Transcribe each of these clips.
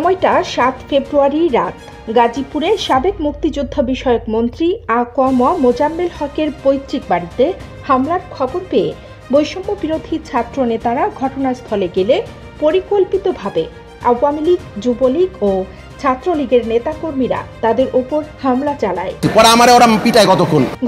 সময়টা ৭ ফেব্রুয়ারি রাত। গাজীপুরে সাবেক মুক্তিযোদ্ধা বিষয়ক মন্ত্রী আ.ক.ম মোজাম্মেল হকের পৈতৃক বাড়িতে হামলার খবর পেয়ে বৈষম্য বিরোধী ছাত্র নেতারা ঘটনাস্থলে গেলে পরিকল্পিতভাবে আওয়ামী লীগ, যুবলীগ ও ছাত্রলীগের নেতাকর্মীরা তাদের ওপর হামলা চালায়।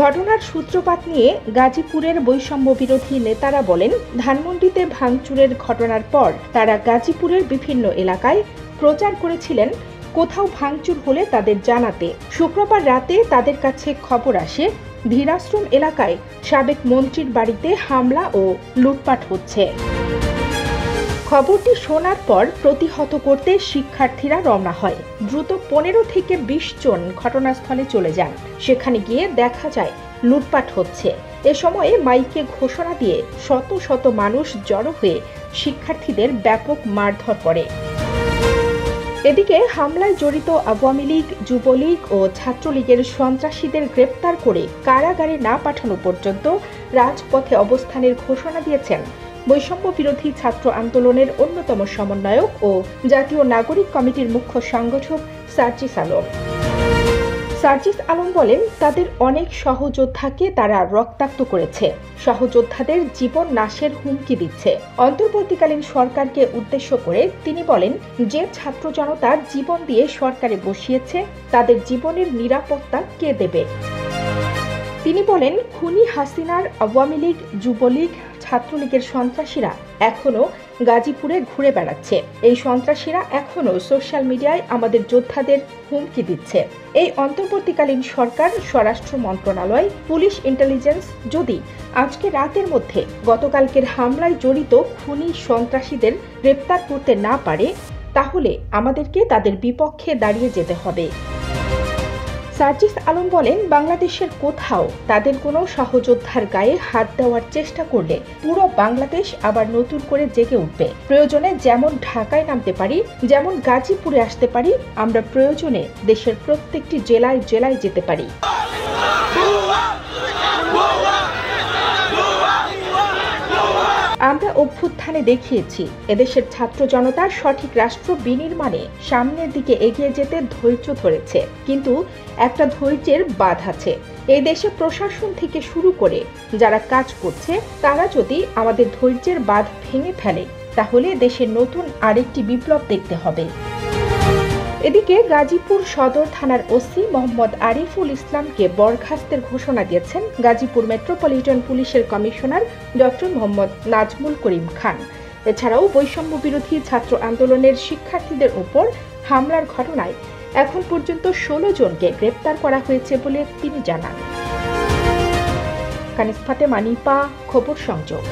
ঘটনার সূত্রপাত নিয়ে গাজীপুরের বৈষম্য বিরোধী নেতারা বলেন, ধানমন্ডিতে ভাঙচুরের ঘটনার পর তারা গাজীপুরের বিভিন্ন এলাকায় প্রচার করেছিলেন কোথাও ভাঙচুর হলে তাদের জানাতে। শুক্রবার রাতে তাদের কাছে খবর আসে ধীরাশ্রম এলাকায় সাবেক মন্ত্রীর বাড়িতে হামলা ও লুটপাট হচ্ছে। খবরটি শোনার পর প্রতিহত করতে শিক্ষার্থীরা রওনা হয়। দ্রুত 15 থেকে 20 জন ঘটনাস্থলে চলে যান। সেখানে গিয়ে দেখা যায় লুটপাট হচ্ছে। এ সময়ে মাইকে ঘোষণা দিয়ে শত শত মানুষ জড়ো হয়ে শিক্ষার্থীদের ব্যাপক মারধর করে। এদিকে হামলায় জড়িত আওয়ামী লীগ, যুবলীগ ও ছাত্রলীগের সন্ত্রাসীদের গ্রেপ্তার করে কারাগারে না পাঠানো পর্যন্ত রাজপথে অবস্থানের ঘোষণা দিয়েছেন বৈষম্য বিরোধী ছাত্র আন্দোলনের অন্যতম সমন্বয়ক ও জাতীয় নাগরিক কমিটির মুখ্য সংগঠক সার্জিস আলম। সার্জিস আলম বলেন, তাদের অনেক সহযোদ্ধাকে তারা রক্তাক্ত করেছে, সহযোদ্ধাদের জীবন নাশের হুমকি দিচ্ছে। অন্তর্বর্তীকালীন সরকারকে উদ্দেশ্য করে তিনি বলেন, যে ছাত্র জনতা জীবন দিয়ে সরকারে বসিয়েছে তাদের জীবনের নিরাপত্তা কে দেবে? তিনি বলেন, খুনি হাসিনার আওয়ামী লীগ, যুবলীগ, ছাত্রলীগের সন্ত্রাসীরা এখনো গাজীপুরে ঘুরে বেড়াচ্ছে। এই সন্ত্রাসীরা এখনো সোশ্যাল মিডিয়ায় আমাদের যোদ্ধাদের হুমকি দিচ্ছে। এই অন্তর্বর্তীকালীন সরকার, স্বরাষ্ট্র মন্ত্রণালয়, পুলিশ ইন্টেলিজেন্স যদি আজকে রাতের মধ্যে গতকালকের হামলায় জড়িত খুনি সন্ত্রাসীদের গ্রেপ্তার করতে না পারে, তাহলে আমাদেরকে তাদের বিপক্ষে দাঁড়িয়ে যেতে হবে। সার্জিস আলম বলেন, বাংলাদেশের কোথাও তাদের কোনো সহযোদ্ধার গায়ে হাত দেওয়ার চেষ্টা করলে পুরো বাংলাদেশ আবার নতুন করে জেগে উঠবে। প্রয়োজনে যেমন ঢাকায় নামতে পারি, যেমন গাজীপুরে আসতে পারি, আমরা প্রয়োজনে দেশের প্রত্যেকটি জেলায় জেলায় যেতে পারি। আমরা অভ্যুত্থানে দেখিয়েছি এদেশের ছাত্র জনতা সঠিক রাষ্ট্র বিনির্মাণে সামনের দিকে এগিয়ে যেতে ধৈর্য ধরেছে, কিন্তু একটা ধৈর্যের বাঁধ আছে। এই দেশে প্রশাসন থেকে শুরু করে যারা কাজ করছে তারা যদি আমাদের ধৈর্যের বাঁধ ভেঙে ফেলে, তাহলে দেশের নতুন আরেকটি বিপ্লব দেখতে হবে। এদিকে গাজীপুর সদর থানার ওসি মোহাম্মদ আরিফুল ইসলামকে বরখাস্তের ঘোষণা দিয়েছেন গাজীপুর মেট্রোপলিটন পুলিশের কমিশনার ডক্টর মোহাম্মদ নাজমুল করিম খান। এছাড়াও বৈষম্য বিরোধী ছাত্র আন্দোলনের শিক্ষার্থীদের উপর হামলার ঘটনায় এখন পর্যন্ত 16 জনকে গ্রেপ্তার করা হয়েছে বলে তিনি জানান। কানিজ ফাতেমা, নিপা, খবর সংযোগ।